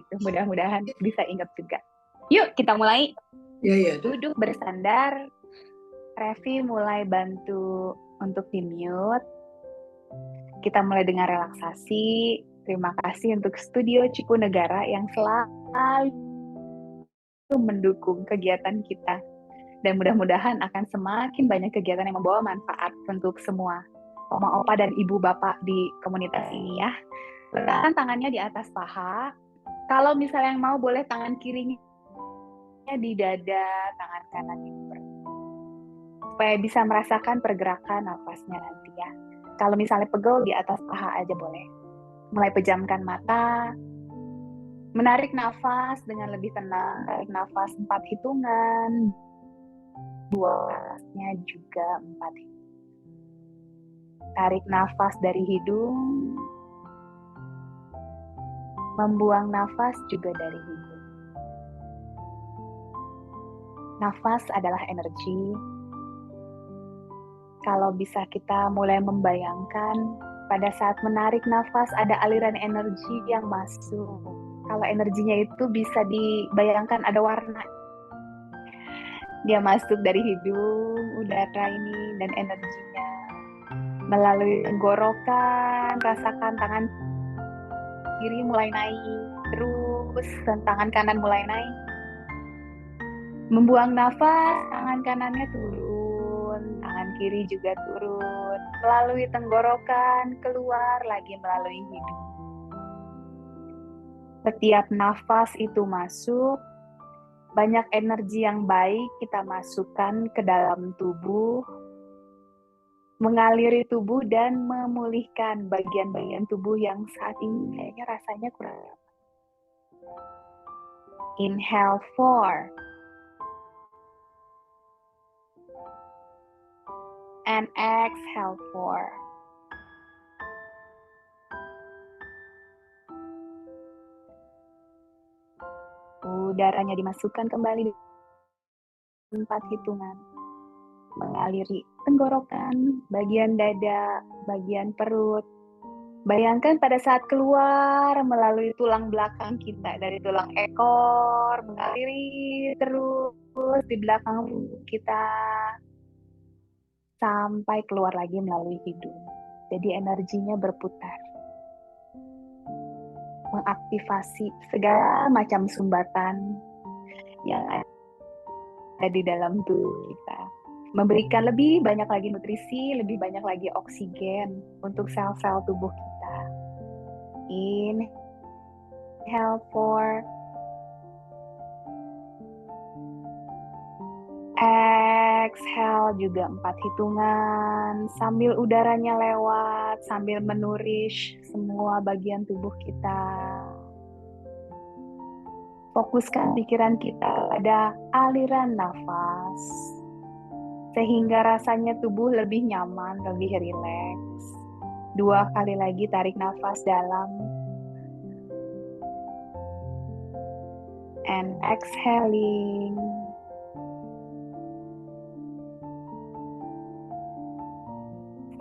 gitu. Mudah-mudahan bisa ingat juga. Yuk kita mulai. Iya. Duduk bersandar. Revi mulai bantu untuk di-mute. Kita mulai dengan relaksasi. Terima kasih untuk Studio Cipu Negara yang selalu mendukung kegiatan kita. Dan mudah-mudahan akan semakin banyak kegiatan yang membawa manfaat untuk semua oma, opa, dan ibu bapak di komunitas ini ya. Letakkan tangannya di atas paha. Kalau misalnya yang mau boleh tangan kirinya di dada, tangan kanannya di perut. Supaya bisa merasakan pergerakan nafasnya nanti ya. Kalau misalnya pegel di atas paha aja boleh. Mulai pejamkan mata. Menarik nafas dengan lebih tenang. Tarik nafas 4 hitungan. Buang nafasnya juga 4 hitungan. Tarik nafas dari hidung. Membuang nafas juga dari hidung. Nafas adalah energi. Kalau bisa kita mulai membayangkan pada saat menarik nafas ada aliran energi yang masuk. Kalau energinya itu bisa dibayangkan ada warna. Dia masuk dari hidung, udara ini, dan energinya melalui tenggorokan. Rasakan tangan kiri mulai naik, terus dan tangan kanan mulai naik. Membuang nafas, tangan kanannya turun, tangan kiri juga turun. Melalui tenggorokan, keluar lagi melalui hidung. Setiap nafas itu masuk, banyak energi yang baik kita masukkan ke dalam tubuh, mengaliri tubuh dan memulihkan bagian-bagian tubuh yang saat ini kayaknya rasanya kurang. Inhale 4. And exhale 4. Udaranya dimasukkan kembali 4 hitungan. Mengaliri tenggorokan, bagian dada, bagian perut. Bayangkan pada saat keluar melalui tulang belakang kita, dari tulang ekor, mengaliri terus di belakang kita, sampai keluar lagi melalui hidung. Jadi energinya berputar. Mengaktifasi segala macam sumbatan yang ada di dalam tubuh kita. Memberikan lebih banyak lagi nutrisi, lebih banyak lagi oksigen untuk sel-sel tubuh kita. Inhale 4. Exhale juga 4 hitungan. Sambil udaranya lewat, sambil menurish semua bagian tubuh kita. Fokuskan pikiran kita pada aliran nafas. Sehingga rasanya tubuh lebih nyaman, lebih rileks. 2 kali lagi tarik nafas dalam. And exhaling.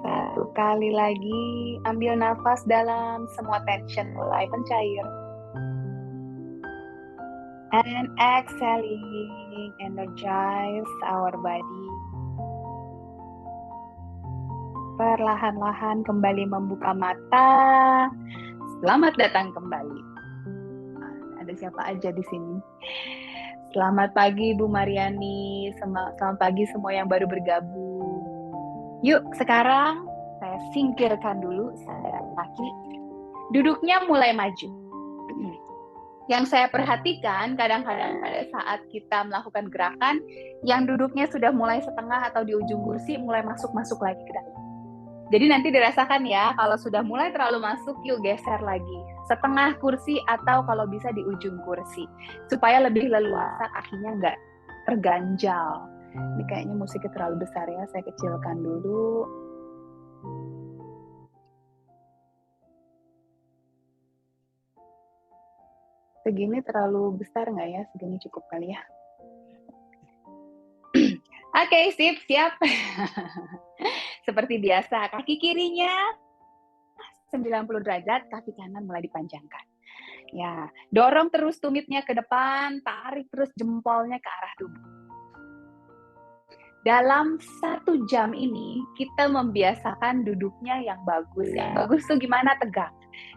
Satu kali lagi, ambil nafas dalam, semua tension mulai mencair. And exhaling, energize our body. Perlahan-lahan kembali membuka mata. Selamat datang kembali. Ada siapa aja di sini? Selamat pagi Bu Mariani. Selamat pagi semua yang baru bergabung. Yuk, sekarang saya singkirkan dulu sandaran kaki. Duduknya mulai maju. Yang saya perhatikan kadang-kadang pada saat kita melakukan gerakan, yang duduknya sudah mulai setengah atau di ujung kursi mulai masuk-masuk lagi ke dalam. Jadi nanti dirasakan ya, kalau sudah mulai terlalu masuk, yuk geser lagi. Setengah kursi atau kalau bisa di ujung kursi. Supaya lebih leluasa, kakinya nggak terganjal. Ini kayaknya musiknya terlalu besar ya, saya kecilkan dulu. Segini terlalu besar nggak ya? Segini cukup kali ya. Oke, siap. Seperti biasa, kaki kirinya 90 derajat, kaki kanan mulai dipanjangkan. Ya, dorong terus tumitnya ke depan, tarik terus jempolnya ke arah tubuh. Dalam 1 jam ini, kita membiasakan duduknya yang bagus. Yang bagus tuh gimana? Tegak.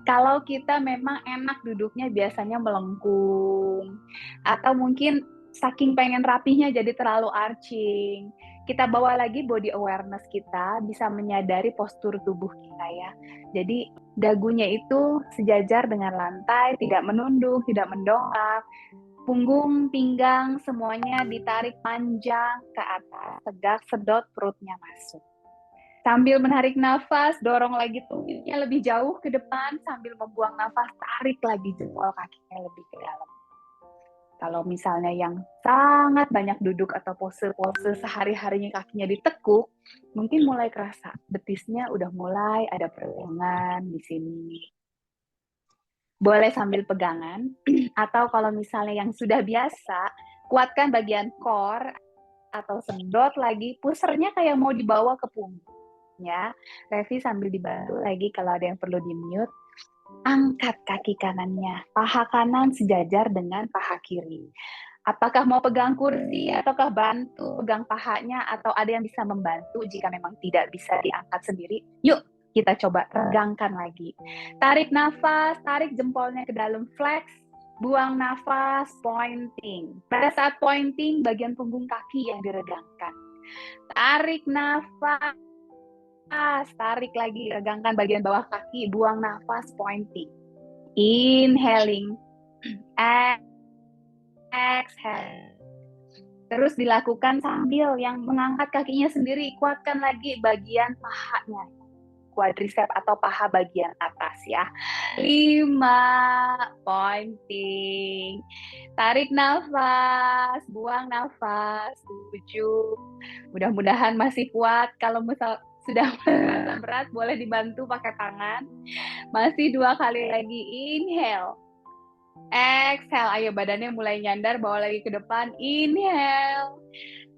Kalau kita memang enak duduknya biasanya melengkung, atau mungkin saking pengen rapihnya jadi terlalu arching. Kita bawa lagi body awareness kita, bisa menyadari postur tubuh kita ya. Jadi dagunya itu sejajar dengan lantai, tidak menunduk, tidak mendongak. Punggung, pinggang, semuanya ditarik panjang ke atas, tegak, sedot perutnya masuk. Sambil menarik nafas, dorong lagi tumitnya lebih jauh ke depan, sambil membuang nafas, tarik lagi jempol kakinya lebih ke dalam. Kalau misalnya yang sangat banyak duduk atau pose-pose sehari-harinya kakinya ditekuk, mungkin mulai kerasa betisnya udah mulai ada peregangan di sini. Boleh sambil pegangan, atau kalau misalnya yang sudah biasa, kuatkan bagian core atau sedot lagi, pusernya kayak mau dibawa ke punggung. Ya, Revi sambil dibantu lagi kalau ada yang perlu di-mute. Angkat kaki kanannya, paha kanan sejajar dengan paha kiri. Apakah mau pegang kursi ataukah bantu pegang pahanya, atau ada yang bisa membantu jika memang tidak bisa diangkat sendiri? Yuk, kita coba regangkan lagi. Tarik nafas, tarik jempolnya ke dalam flex, buang nafas, pointing. Pada saat pointing, bagian punggung kaki yang diregangkan. Tarik nafas, tarik lagi, regangkan bagian bawah kaki, buang nafas, pointing. Inhaling, exhale. Terus dilakukan sambil yang mengangkat kakinya sendiri, kuatkan lagi bagian pahanya, quadricep atau paha bagian atas ya. 5, pointing. Tarik nafas, buang nafas. 7. Mudah-mudahan masih kuat. Kalau misal sudah merasa berat, boleh dibantu pakai tangan. Masih 2 kali lagi. Inhale. Exhale. Ayo badannya mulai nyandar, bawa lagi ke depan. Inhale.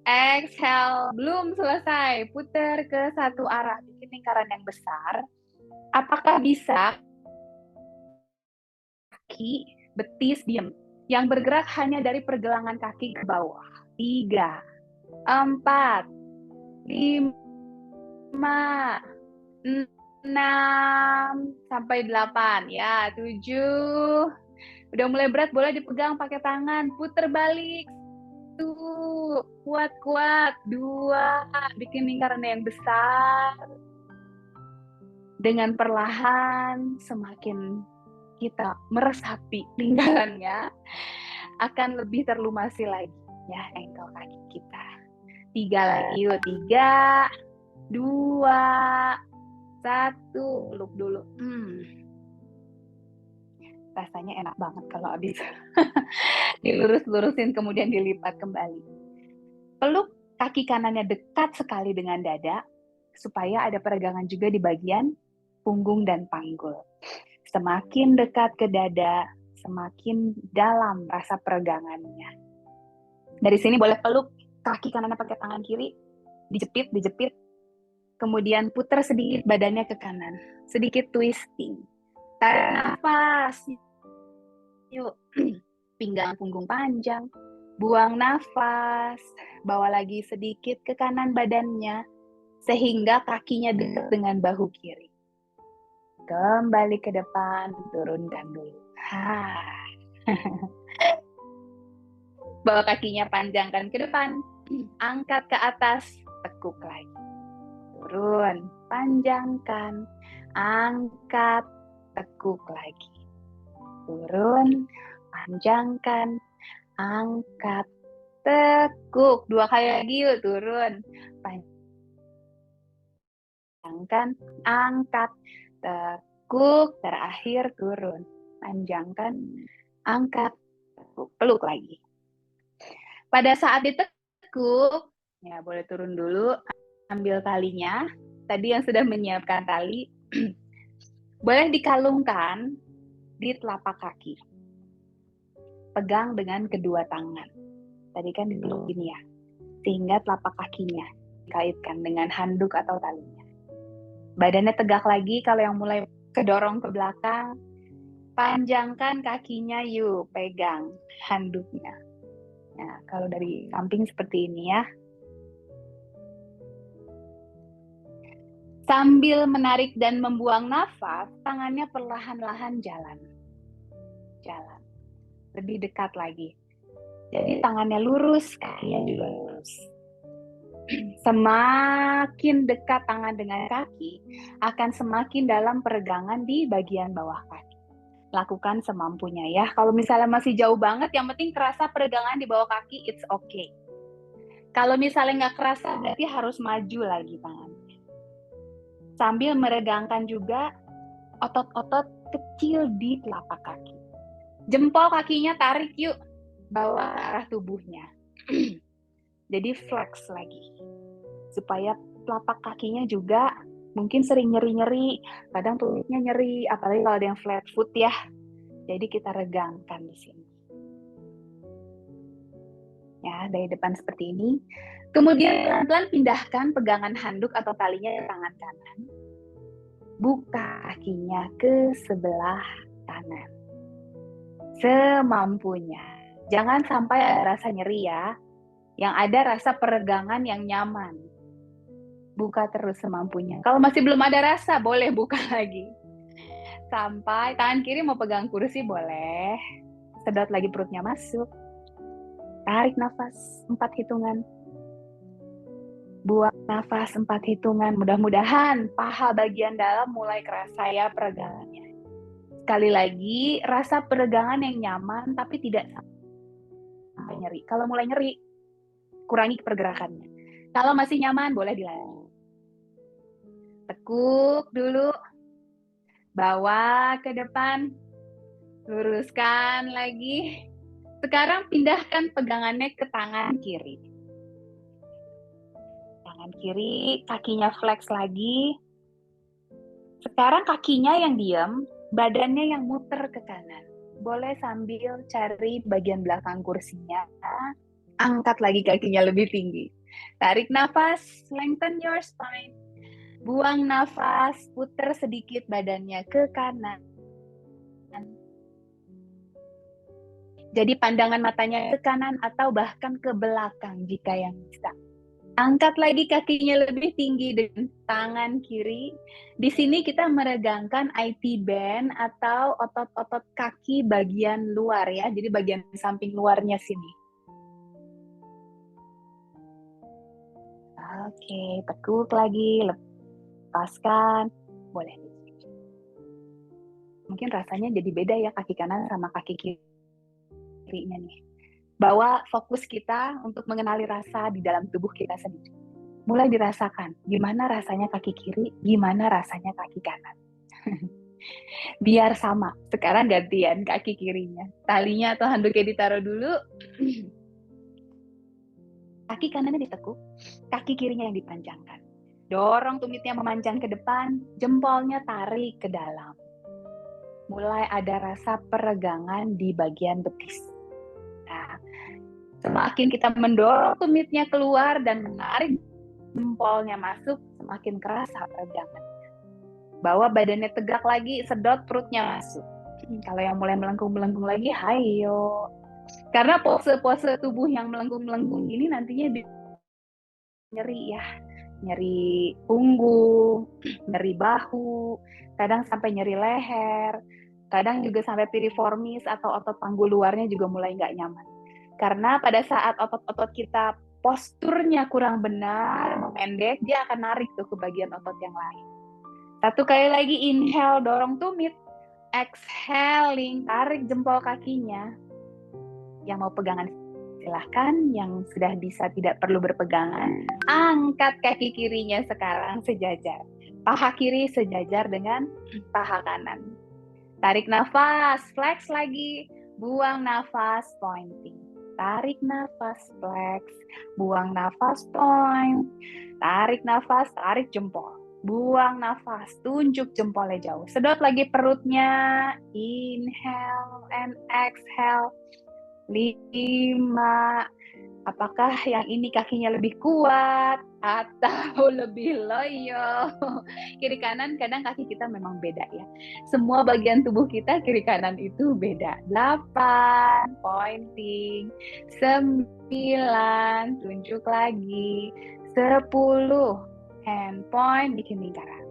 Exhale. Belum selesai. Putar ke satu arah. Bikin lingkaran yang besar. Apakah bisa kaki, betis, diam? Yang bergerak hanya dari pergelangan kaki ke bawah. 3, 4, 5, 6, sampai 8. Ya, 7. Udah mulai berat, boleh dipegang pakai tangan. Puter balik. 1, kuat-kuat. 2, bikin lingkaran yang besar. Dengan perlahan, semakin kita meresapi lingkarannya, akan lebih terlumasi lagi ya ankle kaki kita. 3 lagi, yuk. 3, 2, 1, peluk dulu. Rasanya enak banget kalau habis dilurus-lurusin kemudian dilipat kembali. Peluk kaki kanannya dekat sekali dengan dada, supaya ada peregangan juga di bagian punggung dan panggul. Semakin dekat ke dada, semakin dalam rasa peregangannya. Dari sini boleh peluk kaki kanannya pakai tangan kiri, dijepit, kemudian putar sedikit badannya ke kanan, sedikit twisting. Tarik nafas, yuk. Pinggang punggung panjang, buang nafas, bawa lagi sedikit ke kanan badannya, sehingga kakinya dekat dengan bahu kiri. Kembali ke depan, turunkan dulu. Bawa kakinya panjangkan ke depan, angkat ke atas, tekuk lagi. Turun, panjangkan, angkat, tekuk lagi. Turun, panjangkan, angkat, tekuk. 2 kali lagi yuk, turun, panjangkan, angkat, tekuk. Terakhir turun, panjangkan, angkat, tekuk. Peluk lagi. Pada saat ditekuk, ya boleh turun dulu, ambil talinya. Tadi yang sudah menyiapkan tali, boleh dikalungkan di telapak kaki. Pegang dengan kedua tangan. Tadi kan dipeluk gini ya, sehingga telapak kakinya dikaitkan dengan handuk atau talinya. Badannya tegak lagi, kalau yang mulai kedorong ke belakang, Panjangkan kakinya yuk, pegang handuknya. Nah, kalau dari samping seperti ini ya. Sambil menarik dan membuang nafas, tangannya perlahan-lahan jalan. Jalan. Lebih dekat lagi. Jadi tangannya lurus, kakinya juga lurus. Semakin dekat tangan dengan kaki, akan semakin dalam peregangan di bagian bawah kaki. Lakukan semampunya ya. Kalau misalnya masih jauh banget, yang penting kerasa peregangan di bawah kaki, it's okay. Kalau misalnya nggak kerasa, berarti harus maju lagi tangannya. Sambil meregangkan juga otot-otot kecil di telapak kaki. Jempol kakinya tarik yuk, bawa ke arah tubuhnya. Jadi flex lagi. Supaya telapak kakinya juga mungkin sering nyeri-nyeri, kadang tumitnya nyeri, apalagi kalau ada yang flat foot ya. Jadi kita regangkan di sini. Ya, dari depan seperti ini. Kemudian pelan-pelan pindahkan pegangan handuk atau talinya ke tangan kanan. Buka kakinya ke sebelah kanan. Semampunya. Jangan sampai ada rasa nyeri ya. Yang ada rasa peregangan yang nyaman. Buka terus semampunya. Kalau masih belum ada rasa, boleh buka lagi. Sampai tangan kiri mau pegang kursi, boleh. Sedot lagi perutnya masuk. Tarik nafas 4 hitungan. Buang nafas 4 hitungan. Mudah-mudahan paha bagian dalam mulai kerasa ya peregangannya. Sekali lagi, rasa peregangan yang nyaman tapi tidak sampai nyeri. Kalau mulai nyeri, kurangi pergerakannya. Kalau masih nyaman, boleh dilanjut. Tekuk dulu, bawa ke depan, luruskan lagi. Sekarang pindahkan pegangannya ke tangan kiri. Tangan kiri, kakinya flex lagi. Sekarang kakinya yang diam, badannya yang muter ke kanan. Boleh sambil cari bagian belakang kursinya. Angkat lagi kakinya lebih tinggi. Tarik nafas, lengthen your spine. Buang nafas, putar sedikit badannya ke kanan. Jadi pandangan matanya ke kanan atau bahkan ke belakang jika yang bisa. Angkat lagi kakinya lebih tinggi dengan tangan kiri. Di sini kita meregangkan IT band atau otot-otot kaki bagian luar ya. Jadi bagian samping luarnya sini. Oke, tekuk lagi, lepaskan, boleh. Mungkin rasanya jadi beda ya kaki kanan sama kaki kirinya nih. Bawa fokus kita untuk mengenali rasa di dalam tubuh kita sendiri. Mulai dirasakan, gimana rasanya kaki kiri, gimana rasanya kaki kanan. Biar sama, sekarang gantian kaki kirinya. Talinya atau handuknya ditaruh dulu. Kaki kanannya ditekuk, kaki kirinya yang dipanjangkan. Dorong tumitnya memanjang ke depan, jempolnya tarik ke dalam. Mulai ada rasa peregangan di bagian betis. Nah, semakin kita mendorong tumitnya keluar dan menarik jempolnya masuk, semakin kerasa peregangan. Bawa badannya tegak lagi, sedot perutnya masuk. Kalau yang mulai melengkung-melengkung lagi, hayo. Karena pose-pose tubuh yang melengkung-melengkung ini nantinya nyeri ya. Nyeri punggung, nyeri bahu, kadang sampai nyeri leher, kadang juga sampai piriformis atau otot panggul luarnya juga mulai nggak nyaman. Karena pada saat otot-otot kita posturnya kurang benar, pendek, dia akan narik tuh ke bagian otot yang lain. Satu kali lagi, inhale, dorong tumit. Exhaling, tarik jempol kakinya. Yang mau pegangan silahkan, yang sudah bisa tidak perlu berpegangan, angkat kaki kirinya sekarang sejajar. Paha kiri sejajar dengan paha kanan. Tarik nafas, flex lagi, buang nafas, pointing. Tarik nafas, flex, buang nafas, point. Tarik nafas, tarik jempol. Buang nafas, tunjuk jempolnya jauh. Sedot lagi perutnya, inhale and exhale. 5, Apakah yang ini kakinya lebih kuat atau lebih loyo? Kiri kanan kadang kaki kita memang beda ya. Semua bagian tubuh kita kiri kanan itu beda. 8, pointing. 9, tunjuk lagi. 10, hand point, bikin lingkaran.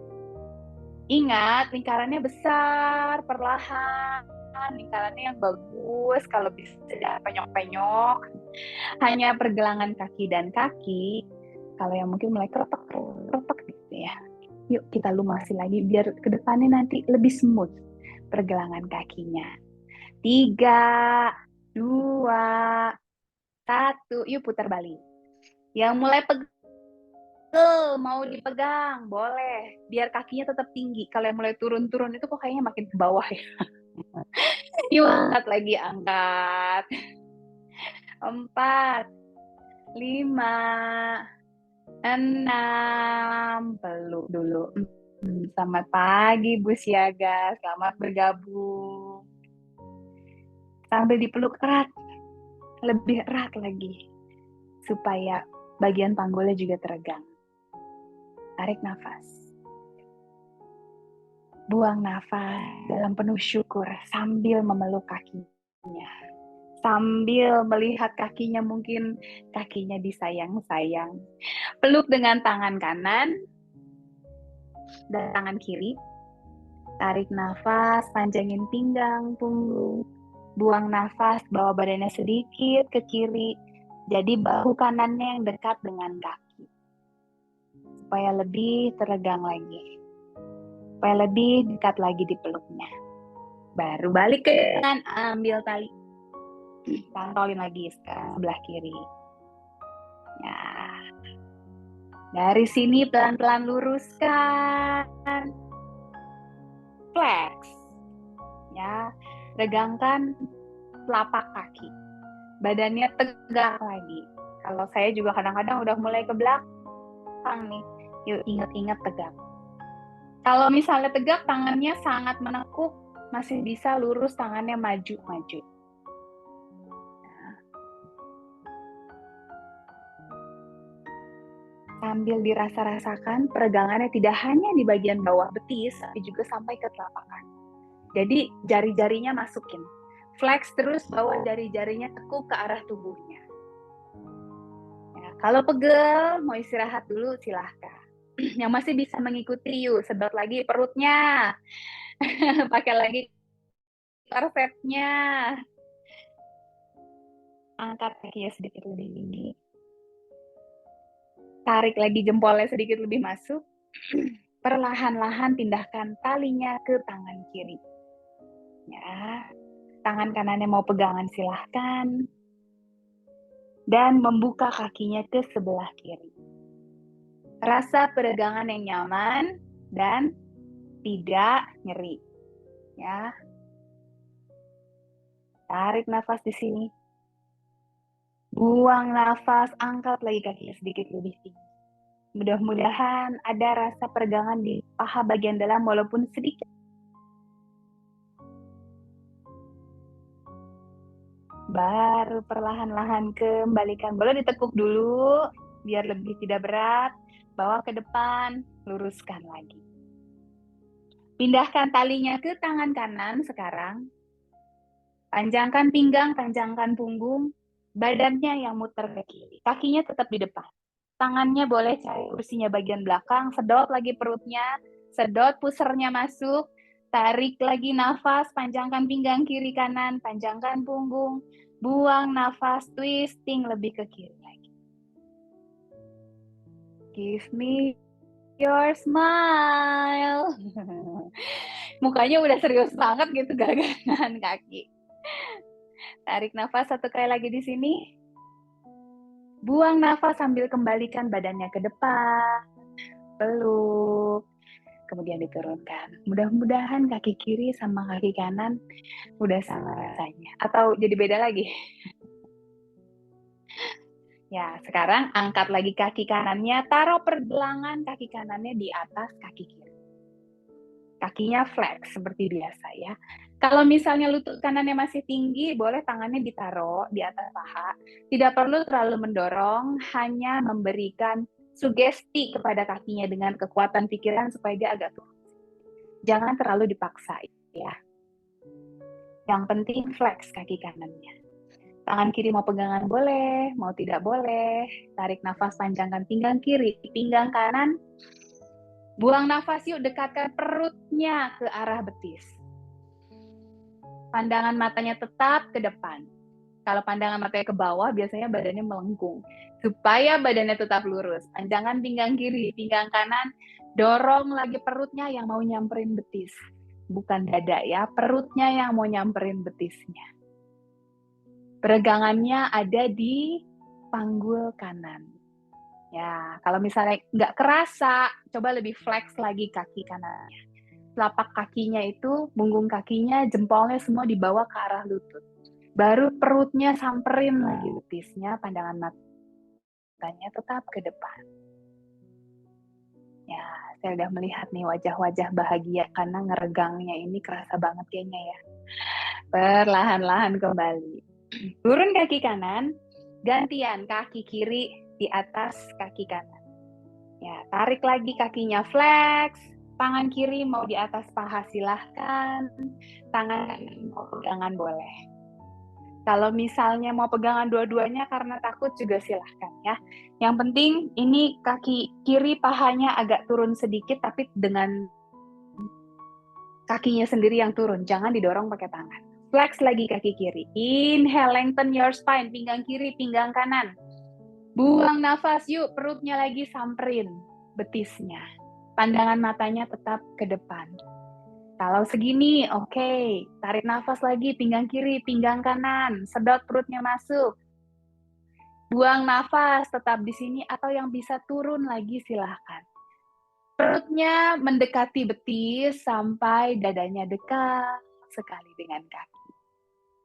Ingat, lingkarannya besar, perlahan. Lingkarannya yang bagus, kalau bisa jangan penyok-penyok. Hanya pergelangan kaki dan kaki. Kalau yang mungkin mulai kerepak gitu ya. Yuk kita lumasi lagi biar ke depannya nanti lebih smooth pergelangan kakinya. 3, 2, 1. Yuk putar balik. Yang mulai pegel mau dipegang, boleh. Biar kakinya tetap tinggi. Kalau yang mulai turun-turun itu kok kayaknya makin ke bawah ya. Yuk angkat lagi, angkat. 4, 5, 6, peluk dulu. Selamat pagi Bu Siaga, selamat bergabung. Sambil dipeluk erat, lebih erat lagi, supaya bagian panggulnya juga teregang. Tarik nafas. Buang nafas dalam penuh syukur sambil memeluk kakinya. Sambil melihat kakinya, mungkin kakinya disayang-sayang. Peluk dengan tangan kanan dan tangan kiri. Tarik nafas, panjangin pinggang, punggung. Buang nafas, bawa badannya sedikit ke kiri. Jadi bahu kanannya yang dekat dengan kaki. Supaya lebih teregang lagi. Supaya lebih dekat lagi di peluknya. Baru balik ke kanan, ambil tali. Pantolin lagi sebelah kiri. Ya. Dari sini pelan-pelan luruskan. Flex. Ya, regangkan telapak kaki. Badannya tegak lagi. Kalau saya juga kadang-kadang udah mulai ke belakang nih. Yuk ingat-ingat tegak. Kalau misalnya tegak, tangannya sangat menekuk, masih bisa lurus tangannya maju-maju. Sambil dirasa-rasakan, peregangannya tidak hanya di bagian bawah betis, tapi juga sampai ke telapak kaki. Jadi jari-jarinya masukin. Flex terus, bawa jari-jarinya tekuk ke arah tubuhnya. Ya, kalau pegel, mau istirahat dulu, silahkan. Yang masih bisa mengikuti, yuk sedot lagi perutnya. Pakai lagi korsetnya. Angkat kakinya sedikit lebih tinggi. Tarik lagi jempolnya sedikit lebih masuk. Perlahan-lahan pindahkan talinya ke tangan kiri. Ya, tangan kanannya mau pegangan silahkan. Dan membuka kakinya ke sebelah kiri. Rasa peregangan yang nyaman dan tidak nyeri. Ya. Tarik nafas di sini. Buang nafas, angkat lagi kakinya sedikit lebih tinggi. Mudah-mudahan ada rasa peregangan di paha bagian dalam walaupun sedikit. Baru perlahan-lahan kembalikan. Boleh ditekuk dulu, biar lebih tidak berat. Bawa ke depan, luruskan lagi. Pindahkan talinya ke tangan kanan sekarang. Panjangkan pinggang, panjangkan punggung. Badannya yang muter ke kiri. Kakinya tetap di depan. Tangannya boleh cari kursinya bagian belakang. Sedot lagi perutnya. Sedot pusernya masuk. Tarik lagi nafas, panjangkan pinggang kiri kanan, panjangkan punggung. Buang nafas, twisting lebih ke kiri lagi. Give me your smile. Mukanya udah serius banget gitu gara-gara nahan kaki. Tarik nafas satu kali lagi di sini. Buang nafas sambil kembalikan badannya ke depan. Peluk. Kemudian diturunkan. Mudah-mudahan kaki kiri sama kaki kanan udah sama rasanya. Atau jadi beda lagi. Ya, sekarang angkat lagi kaki kanannya, taruh pergelangan kaki kanannya di atas kaki kiri. Kakinya flex seperti biasa ya. Kalau misalnya lutut kanannya masih tinggi, boleh tangannya ditaruh di atas paha. Tidak perlu terlalu mendorong, hanya memberikan sugesti kepada kakinya dengan kekuatan pikiran supaya dia agak turun. Jangan terlalu dipaksa ya. Yang penting flex kaki kanannya. Tangan kiri mau pegangan boleh, mau tidak boleh. Tarik nafas, panjangkan pinggang kiri, pinggang kanan. Buang nafas yuk, dekatkan perutnya ke arah betis. Pandangan matanya tetap ke depan. Kalau pandangan matanya ke bawah, biasanya badannya melengkung. Supaya badannya tetap lurus. Panjangan pinggang kiri, pinggang kanan. Dorong lagi perutnya yang mau nyamperin betis. Bukan dada ya, perutnya yang mau nyamperin betisnya. Peregangannya ada di panggul kanan. Ya, kalau misalnya nggak kerasa, coba lebih flex lagi kaki kanannya. Telapak kakinya itu, punggung kakinya, jempolnya semua dibawa ke arah lutut. Baru perutnya samperin lagi betisnya, pandangan matanya tetap ke depan. Ya, saya udah melihat nih wajah-wajah bahagia karena ngeregangnya ini kerasa banget kayaknya ya. Perlahan-lahan kembali. Turun kaki kanan, gantian kaki kiri di atas kaki kanan. Ya, tarik lagi kakinya flex. Tangan kiri mau di atas paha silahkan. Tangan kanan mau pegangan boleh. Kalau misalnya mau pegangan dua-duanya karena takut juga silahkan ya. Yang penting ini kaki kiri pahanya agak turun sedikit tapi dengan kakinya sendiri yang turun. Jangan didorong pakai tangan. Flex lagi kaki kiri. Inhale, lengthen your spine. Pinggang kiri, pinggang kanan. Buang nafas yuk, perutnya lagi samperin betisnya. Pandangan matanya tetap ke depan. Kalau segini, oke. Tarik nafas lagi, pinggang kiri, pinggang kanan. Sedot perutnya masuk. Buang nafas, tetap di sini. Atau yang bisa turun lagi, silahkan. Perutnya mendekati betis sampai dadanya dekat sekali dengan kaki.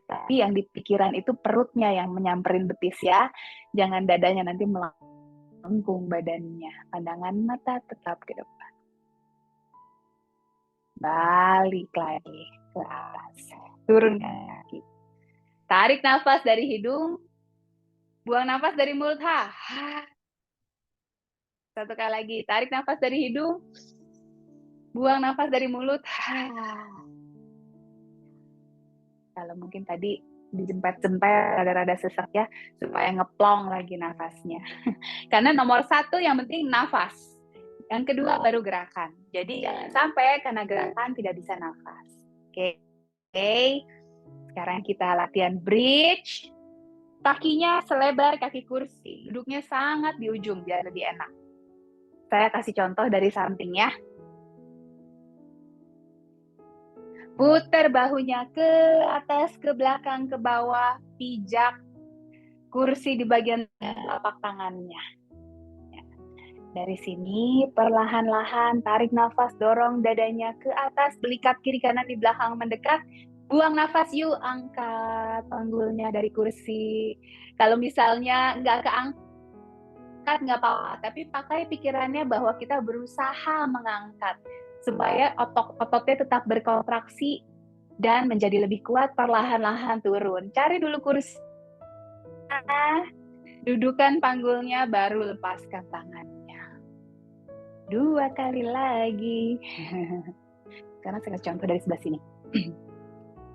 Tapi yang di pikiran itu perutnya yang menyamperin betis ya. Jangan dadanya nanti melengkung badannya. Pandangan mata tetap ke depan. Balik lagi ke atas. Turun kaki. Tarik nafas dari hidung. Buang nafas dari mulut. Satu kali lagi. Tarik nafas dari hidung. Buang nafas dari mulut. Kalau mungkin tadi dijempet-jempet rada-rada sesak ya, supaya ngeplong lagi nafasnya. Karena nomor satu yang penting nafas. Yang kedua baru gerakan. Jadi jangan sampai karena gerakan tidak bisa nafas. Oke. Sekarang kita latihan bridge. Kakinya selebar kaki kursi. Duduknya sangat di ujung biar lebih enak. Saya kasih contoh dari samping ya. Putar bahunya ke atas, ke belakang, ke bawah. Pijak kursi di bagian telapak tangannya. Dari sini perlahan-lahan tarik nafas, dorong dadanya ke atas, belikat kiri kanan di belakang mendekat. Buang nafas yuk, angkat panggulnya dari kursi. Kalau misalnya nggak keangkat nggak apa-apa, tapi pakai pikirannya bahwa kita berusaha mengangkat supaya ototnya tetap berkontraksi dan menjadi lebih kuat. Perlahan-lahan turun. Cari dulu kursi. Dudukan panggulnya, baru lepaskan tangannya. 2 kali lagi. Karena saya kasih contoh dari sebelah sini.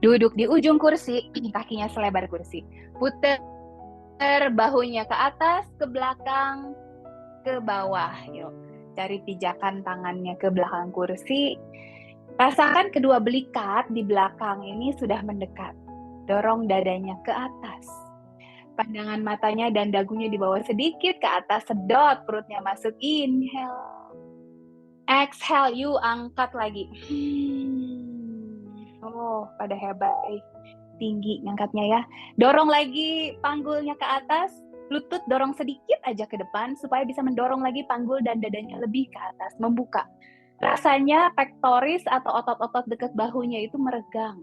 Duduk di ujung kursi, kakinya selebar kursi. Putar bahunya ke atas, ke belakang, ke bawah. Yuk, cari pijakan tangannya ke belakang kursi. Rasakan kedua belikat di belakang ini sudah mendekat. Dorong dadanya ke atas. Pandangan matanya dan dagunya dibawa sedikit ke atas, sedot perutnya masuk. Inhale. Exhale, you angkat lagi. Oh, pada hebat. Tinggi ngangkatnya ya. Dorong lagi panggulnya ke atas. Lutut dorong sedikit aja ke depan supaya bisa mendorong lagi panggul dan dadanya lebih ke atas, membuka. Rasanya pectoris atau otot-otot dekat bahunya itu meregang.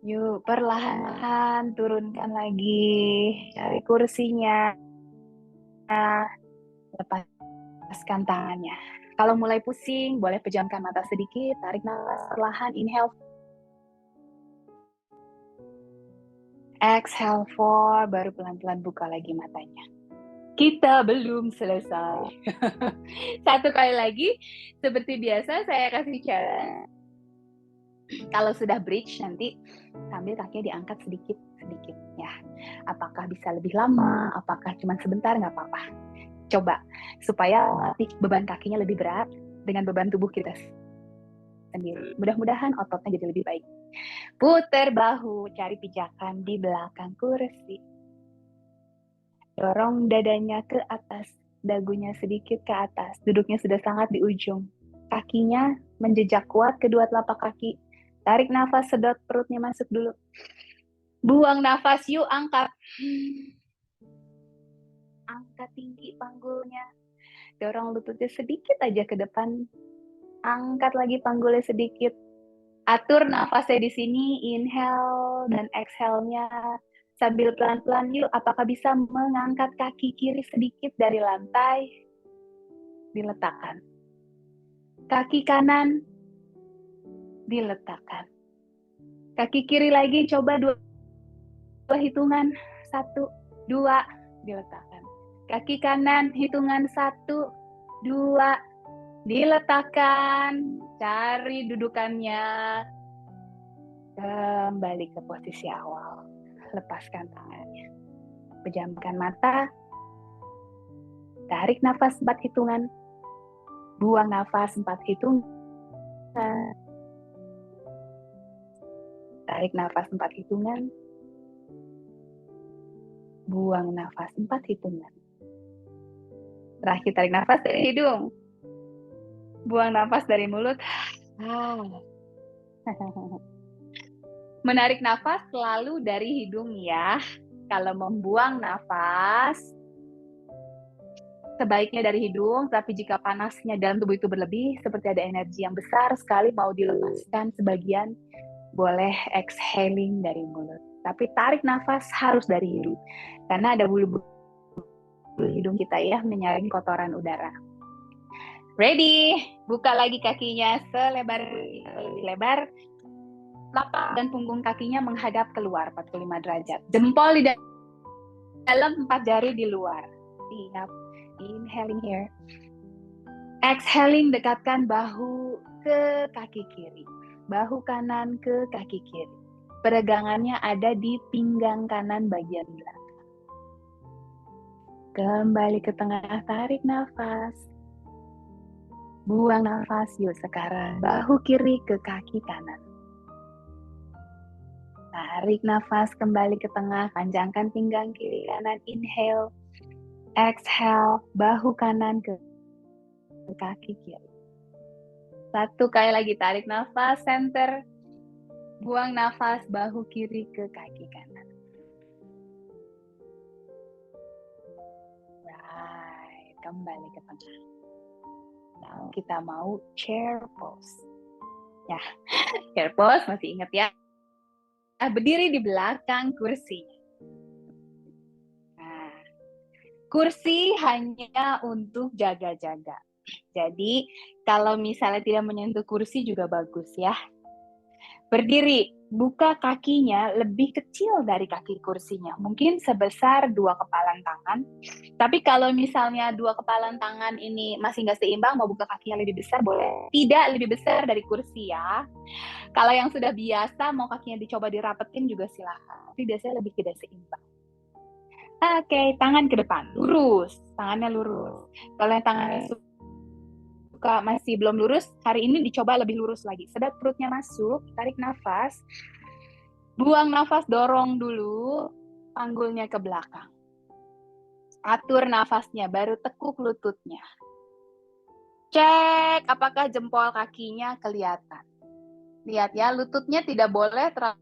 Yuk, perlahan-lahan turunkan lagi. Cari kursinya. Lepaskan tangannya. Kalau mulai pusing, boleh pejamkan mata sedikit, tarik nafas perlahan, inhale. Exhale 4, baru pelan-pelan buka lagi matanya. Kita belum selesai. Satu kali lagi, seperti biasa saya kasih challenge. Kalau sudah bridge nanti sambil kakinya diangkat sedikit-sedikit ya. Apakah bisa lebih lama, apakah cuma sebentar, nggak apa-apa. Coba supaya latih beban kakinya lebih berat dengan beban tubuh kita sendiri. Mudah-mudahan ototnya jadi lebih baik. Putar bahu, cari pijakan di belakang kursi. Dorong dadanya ke atas, dagunya sedikit ke atas. Duduknya sudah sangat di ujung. Kakinya menjejak kuat kedua telapak kaki. Tarik nafas, sedot perutnya masuk dulu. Buang nafas, yuk angkat. Angkat tinggi panggulnya. Dorong lututnya sedikit aja ke depan. Angkat lagi panggulnya sedikit. Atur nafasnya di sini, inhale dan exhale-nya. Sambil pelan-pelan yuk, apakah bisa mengangkat kaki kiri sedikit dari lantai? Diletakkan. Kaki kanan diletakkan. Kaki kiri lagi, coba dua hitungan. 1, 2, diletakkan. Kaki kanan, hitungan 1, 2, diletakkan. Cari dudukannya. Kembali ke posisi awal. Lepaskan tangannya. Pejamkan mata. Tarik nafas 4 hitungan. Buang nafas 4 hitungan. Tarik nafas 4 hitungan. Buang nafas 4 hitungan. Terakhir tarik nafas dari hidung. Buang nafas dari mulut. Menarik nafas selalu dari hidung ya. Kalau membuang nafas, sebaiknya dari hidung, tapi jika panasnya dalam tubuh itu berlebih, seperti ada energi yang besar sekali mau dilepaskan sebagian, boleh exhaling dari mulut. Tapi tarik nafas harus dari hidung, karena ada bulu-bulu hidung kita ya, menyaring kotoran udara. Ready? Buka lagi kakinya selebar, telapak dan punggung kakinya menghadap keluar 45 derajat. Jempol di dalam, 4 jari di luar. Siap. Inhaling here. Exhaling, dekatkan bahu ke kaki kiri. Bahu kanan ke kaki kiri. Peregangannya ada di pinggang kanan bagian belakang. Kembali ke tengah, tarik nafas. Buang nafas, yuk sekarang. Bahu kiri ke kaki kanan. Tarik nafas, kembali ke tengah, panjangkan pinggang kiri kanan. Inhale. Exhale, bahu kanan ke kaki kiri. 1 kali lagi, tarik nafas, center. Buang nafas, bahu kiri ke kaki kanan. Right, kembali ke tengah. Now kita mau chair pose. Ya, chair pose masih ingat ya? Berdiri di belakang kursi. Nah, kursi hanya untuk jaga-jaga. Jadi, kalau misalnya tidak menyentuh kursi juga bagus ya. Berdiri, buka kakinya lebih kecil dari kaki kursinya. Mungkin sebesar 2 kepalan tangan. Tapi kalau misalnya 2 kepalan tangan ini masih nggak seimbang, mau buka kakinya lebih besar, boleh. Tidak lebih besar dari kursi ya. Kalau yang sudah biasa, mau kakinya dicoba dirapetin juga silahkan. Tapi biasanya lebih tidak seimbang. Oke, tangan ke depan, lurus. Tangannya lurus. Kalau yang tangannya masih belum lurus, hari ini dicoba lebih lurus lagi. Sedot perutnya masuk, tarik nafas. Buang nafas, dorong dulu panggulnya ke belakang. Atur nafasnya, baru tekuk lututnya. Cek apakah jempol kakinya kelihatan. Lihat ya, lututnya tidak boleh terlalu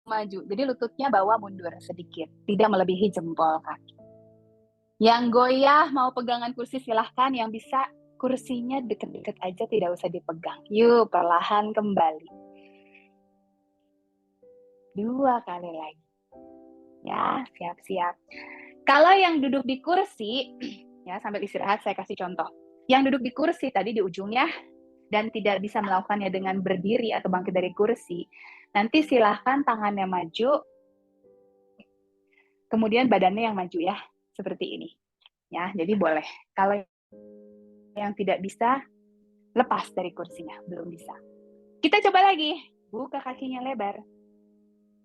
maju. Jadi lututnya bawa mundur sedikit, tidak melebihi jempol kaki. Yang goyah mau pegangan kursi silahkan, yang bisa kursinya deket-deket aja, tidak usah dipegang. Yuk, perlahan kembali. 2 kali lagi. Ya, siap-siap. Kalau yang duduk di kursi, ya sambil istirahat saya kasih contoh. Yang duduk di kursi tadi di ujungnya dan tidak bisa melakukannya dengan berdiri atau bangkit dari kursi, Nanti silahkan tangannya maju, kemudian badannya yang maju ya, seperti ini. Ya, jadi boleh. Kalau yang tidak bisa, lepas dari kursinya, belum bisa. Kita coba lagi, buka kakinya lebar.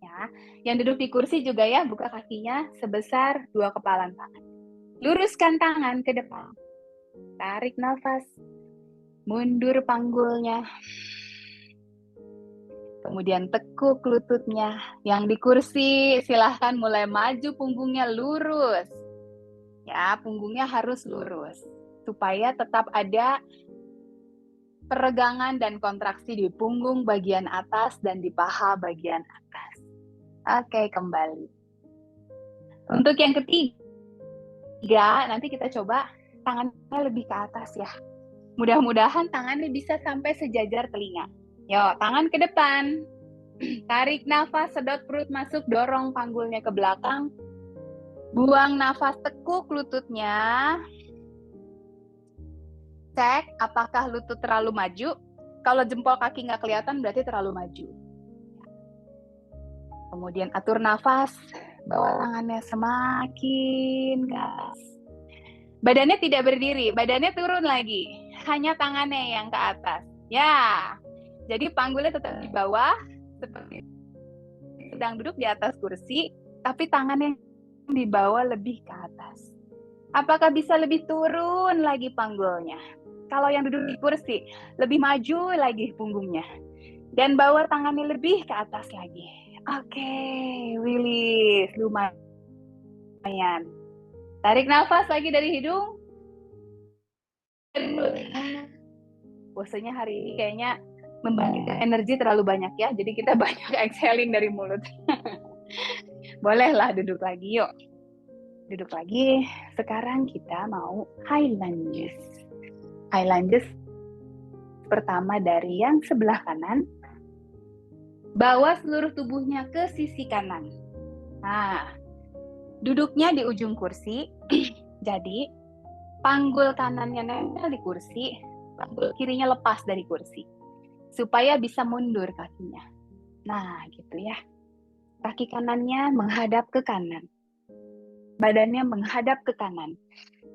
Ya, yang duduk di kursi juga ya, buka kakinya sebesar 2 kepalan tangan. Luruskan tangan ke depan. Tarik nafas. Mundur panggulnya. Kemudian tekuk lututnya. Yang di kursi silahkan mulai maju punggungnya lurus. Ya, punggungnya harus lurus. Supaya tetap ada peregangan dan kontraksi di punggung bagian atas dan di paha bagian atas. Oke, kembali. Untuk yang ketiga, nanti kita coba tangannya lebih ke atas ya. Mudah-mudahan tangannya bisa sampai sejajar telinga. Yuk, tangan ke depan. Tarik nafas, sedot perut masuk, dorong panggulnya ke belakang. Buang nafas, tekuk lututnya. Cek apakah lutut terlalu maju. Kalau jempol kaki nggak kelihatan berarti terlalu maju. Kemudian atur nafas, bawa tangannya semakin ke atas. Badannya tidak berdiri, badannya turun lagi. Hanya tangannya yang ke atas. Ya, jadi panggulnya tetap di bawah, seperti sedang duduk di atas kursi, tapi tangannya di bawah lebih ke atas. Apakah bisa lebih turun lagi panggulnya? Kalau yang duduk di kursi, lebih maju lagi punggungnya. Dan bawa tangannya lebih ke atas lagi. Oke, release. Lumayan. Tarik nafas lagi dari hidung. Bosannya hari ini kayaknya membangkitkan energi terlalu banyak ya. Jadi kita banyak exhaling dari mulut. Bolehlah duduk lagi, yuk. Duduk lagi. Sekarang kita mau high lunges. High lunges pertama dari yang sebelah kanan. Bawa seluruh tubuhnya ke sisi kanan. Nah, duduknya di ujung kursi. Jadi, panggul kanannya nempel di kursi, panggul kirinya lepas dari kursi. Supaya bisa mundur kakinya. Nah, gitu ya. Kaki kanannya menghadap ke kanan. Badannya menghadap ke kanan.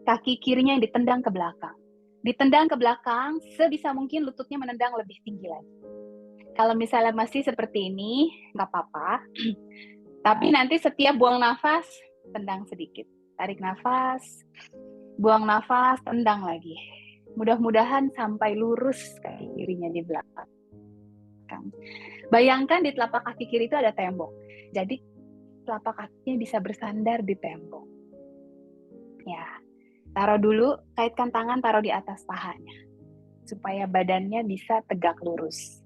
Kaki kirinya yang ditendang ke belakang. Ditendang ke belakang, sebisa mungkin lututnya menendang lebih tinggi lagi. Kalau misalnya masih seperti ini, nggak apa-apa. Tapi nanti setiap buang nafas, tendang sedikit. Tarik nafas, buang nafas, tendang lagi. Mudah-mudahan sampai lurus kaki kirinya di belakang. Bayangkan di telapak kaki kiri itu ada tembok. Jadi telapak kakinya bisa bersandar di tembok. Ya, taruh dulu, kaitkan tangan, taruh di atas pahanya. Supaya badannya bisa tegak lurus.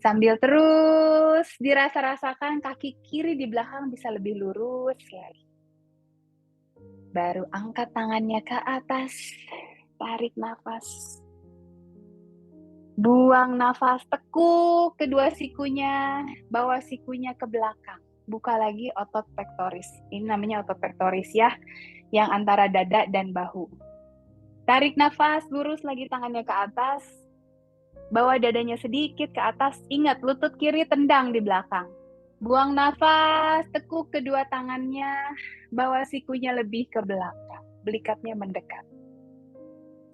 Sambil terus dirasa-rasakan kaki kiri di belakang bisa lebih lurus lagi. Baru angkat tangannya ke atas, tarik nafas. Buang nafas, tekuk kedua sikunya, bawa sikunya ke belakang. Buka lagi otot pectoris. Ini namanya otot pectoris ya, yang antara dada dan bahu. Tarik nafas, lurus lagi tangannya ke atas. Bawa dadanya sedikit ke atas, ingat lutut kiri tendang di belakang. Buang nafas, tekuk kedua tangannya, bawa sikunya lebih ke belakang, belikatnya mendekat.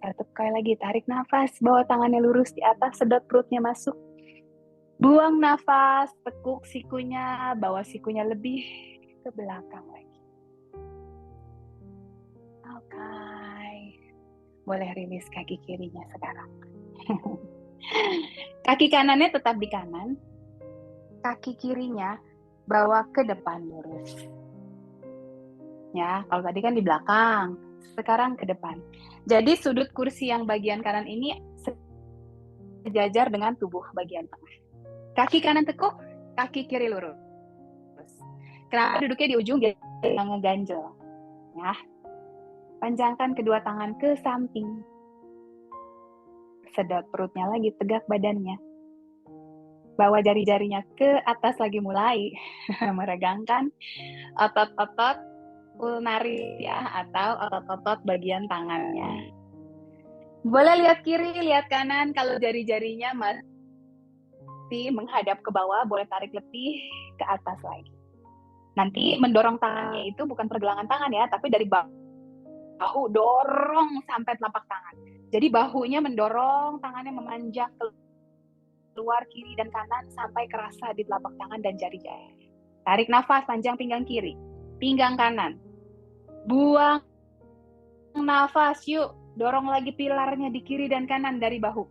Satu kali lagi, tarik nafas, bawa tangannya lurus di atas, sedot perutnya masuk. Buang nafas, tekuk sikunya, bawa sikunya lebih ke belakang lagi. Oke, boleh rilis kaki kirinya sekarang. Kaki kanannya tetap di kanan, kaki kirinya bawa ke depan lurus. Ya, kalau tadi kan di belakang, sekarang ke depan. Jadi sudut kursi yang bagian kanan ini sejajar dengan tubuh bagian tengah. Kaki kanan tekuk, kaki kiri lurus. Kenapa duduknya di ujung dia ngeganjel? Ya, panjangkan kedua tangan ke samping. Sedot perutnya lagi, tegak badannya. Bawa jari-jarinya ke atas lagi mulai. Meregangkan otot-otot ulnaris ya, atau otot-otot bagian tangannya. Boleh lihat kiri, lihat kanan. Kalau jari-jarinya masih berarti menghadap ke bawah, boleh tarik lebih ke atas lagi. Nanti mendorong tangannya itu bukan pergelangan tangan ya, tapi dari bahu dorong sampai telapak tangan. Jadi bahunya mendorong, tangannya memanjang keluar kiri dan kanan sampai kerasa di telapak tangan dan jari-jari. Tarik nafas, panjang pinggang kiri, pinggang kanan. Buang nafas, yuk. Dorong lagi pilarnya di kiri dan kanan dari bahu.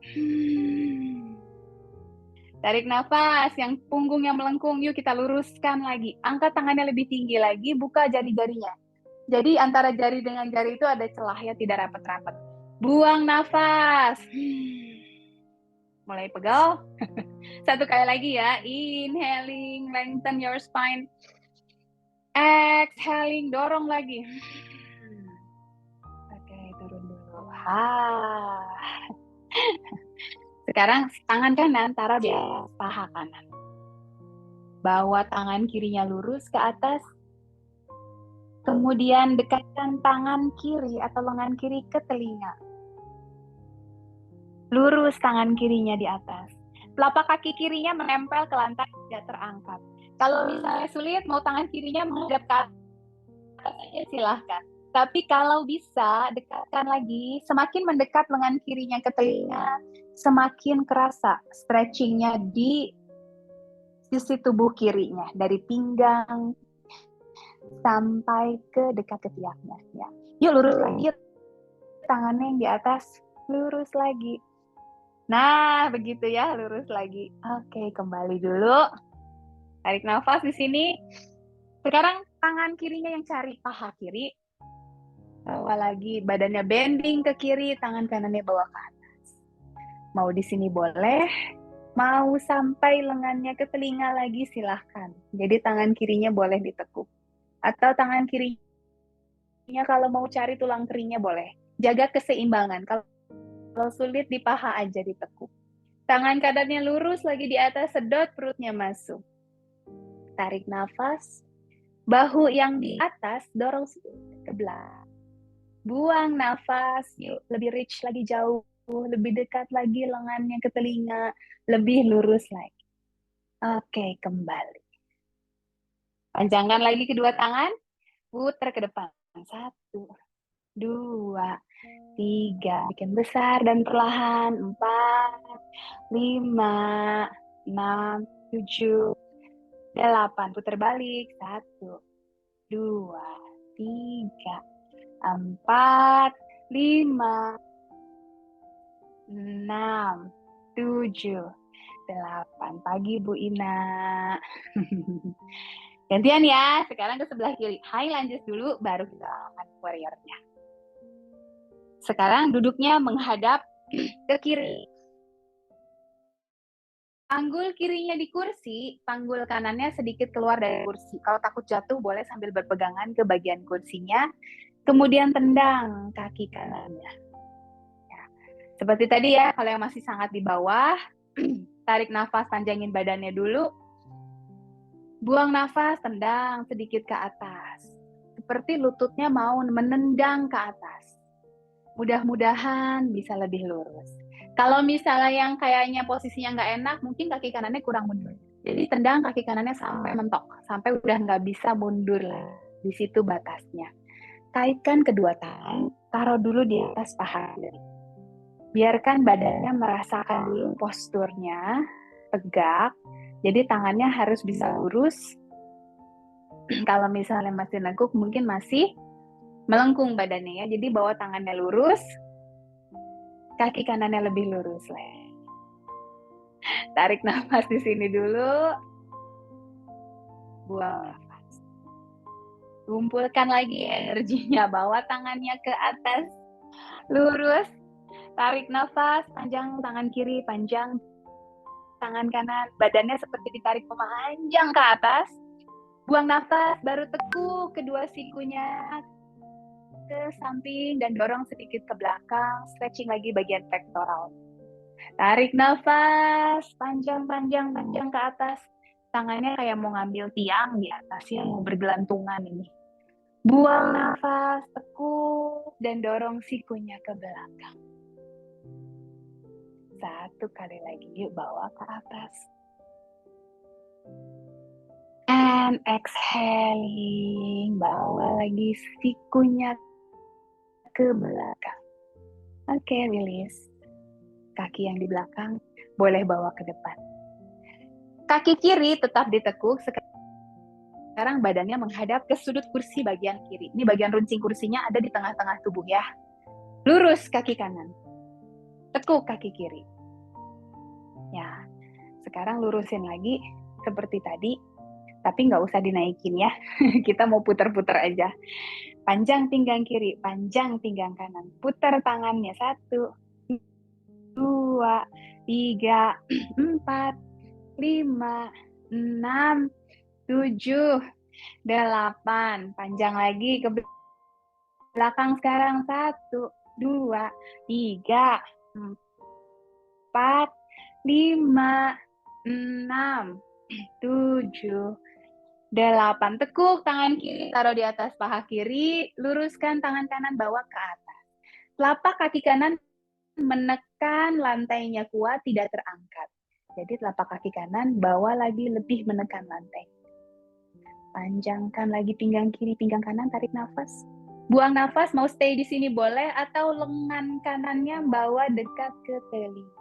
Tarik nafas, yang punggung yang melengkung, yuk kita luruskan lagi. Angkat tangannya lebih tinggi lagi, buka jari-jarinya. Jadi antara jari dengan jari itu ada celah ya, tidak rapat-rapat. Buang nafas. Mulai pegal. Satu kali lagi ya. Inhaling, lengthen your spine. Exhaling, dorong lagi. Oke, turun dulu. Sekarang tangan kanan taruh di atas paha kanan. Bawa tangan kirinya lurus ke atas. Kemudian dekatkan tangan kiri atau lengan kiri ke telinga. Lurus tangan kirinya di atas. Telapak kaki kirinya menempel ke lantai, tidak terangkat. Kalau misalnya sulit, mau tangan kirinya menghadap ke atas saja silahkan. Tapi kalau bisa, dekatkan lagi. Semakin mendekat lengan kirinya ke telinga, semakin kerasa stretchingnya di sisi tubuh kirinya. Dari pinggang sampai ke dekat ketiaknya. Ya. Yuk lurus lagi. Tangannya yang di atas, lurus lagi. Nah, begitu ya, lurus lagi. Oke, kembali dulu. Tarik nafas di sini. Sekarang tangan kirinya yang cari paha kiri. Bawa lagi, badannya bending ke kiri, tangan kanannya bawa ke atas. Mau di sini boleh, mau sampai lengannya ke telinga lagi silahkan. Jadi tangan kirinya boleh ditekuk. Atau tangan kirinya kalau mau cari tulang keringnya boleh. Jaga keseimbangan. Kalau sulit di paha aja ditekuk. Tangan kanannya lurus lagi di atas, sedot perutnya masuk. Tarik nafas. Bahu yang di atas dorong ke belakang. Buang nafas, yuk lebih reach lagi jauh, lebih dekat lagi lengannya ke telinga, lebih lurus lagi. Oke, kembali. Panjangkan lagi kedua tangan, putar ke depan. 1, 2, 3, bikin besar dan perlahan. 4, 5, 6, 7, 8, putar balik. 1, 2, 3, 4, 5, 6, 7, 8. Pagi Bu Ina. Gantian ya, sekarang ke sebelah kiri. High lunges dulu, baru kita lakukan warrior-nya. Sekarang duduknya menghadap ke kiri. Panggul kirinya di kursi, panggul kanannya sedikit keluar dari kursi. Kalau takut jatuh, boleh sambil berpegangan ke bagian kursinya. Kemudian tendang kaki kanannya. Ya. Seperti tadi ya, kalau yang masih sangat di bawah, tarik nafas, panjangin badannya dulu. Buang nafas, tendang sedikit ke atas. Seperti lututnya mau menendang ke atas. Mudah-mudahan bisa lebih lurus. Kalau misalnya yang kayaknya posisinya nggak enak, mungkin kaki kanannya kurang mundur. Jadi tendang kaki kanannya sampai mentok, sampai udah nggak bisa mundur lah. Di situ batasnya. Kaitkan kedua tangan, taruh dulu di atas paha. Biarkan badannya merasakan dulu posturnya, tegak. Jadi tangannya harus bisa lurus. Kalau misalnya masih nengkuk, mungkin masih melengkung badannya ya. Jadi bawa tangannya lurus, kaki kanannya lebih lurus lah. Tarik nafas di sini dulu. Buang nafas. Kumpulkan lagi energinya, bawa tangannya ke atas. Lurus. Tarik nafas, panjang tangan kiri, panjang tangan kanan. Badannya seperti ditarik memanjang ke atas. Buang nafas, baru tekuk kedua sikunya ke samping dan dorong sedikit ke belakang. Stretching lagi bagian pectoral. Tarik nafas, panjang-panjang ke atas. Tangannya kayak mau ngambil tiang di atas ya, mau bergelantungan ini. Buang nafas, tekuk, dan dorong sikunya ke belakang. 1 kali lagi, yuk bawa ke atas. And exhaling, bawa lagi sikunya ke belakang. Oke, release. Kaki yang di belakang boleh bawa ke depan. Kaki kiri tetap ditekuk. Sekarang badannya menghadap ke sudut kursi bagian kiri. Ini bagian runcing kursinya ada di tengah-tengah tubuh ya. Lurus kaki kanan. Tekuk kaki kiri. Ya, sekarang lurusin lagi seperti tadi. Tapi nggak usah dinaikin ya. Kita mau putar-putar aja. Panjang pinggang kiri, panjang pinggang kanan. Putar tangannya. 1, 2, 3, 4, 5, 6, 7, 8. Panjang lagi ke belakang sekarang. 1, 2, 3, 4, 5, 6, 7, 8. Tekuk tangan kiri, taruh di atas paha kiri, luruskan tangan kanan, bawa ke atas. Telapak kaki kanan menekan lantainya kuat, tidak terangkat. Jadi telapak kaki kanan bawa lagi lebih menekan lantai. Panjangkan lagi pinggang kiri, pinggang kanan, tarik nafas. Buang nafas, mau stay di sini boleh, atau lengan kanannya bawa dekat ke telinga.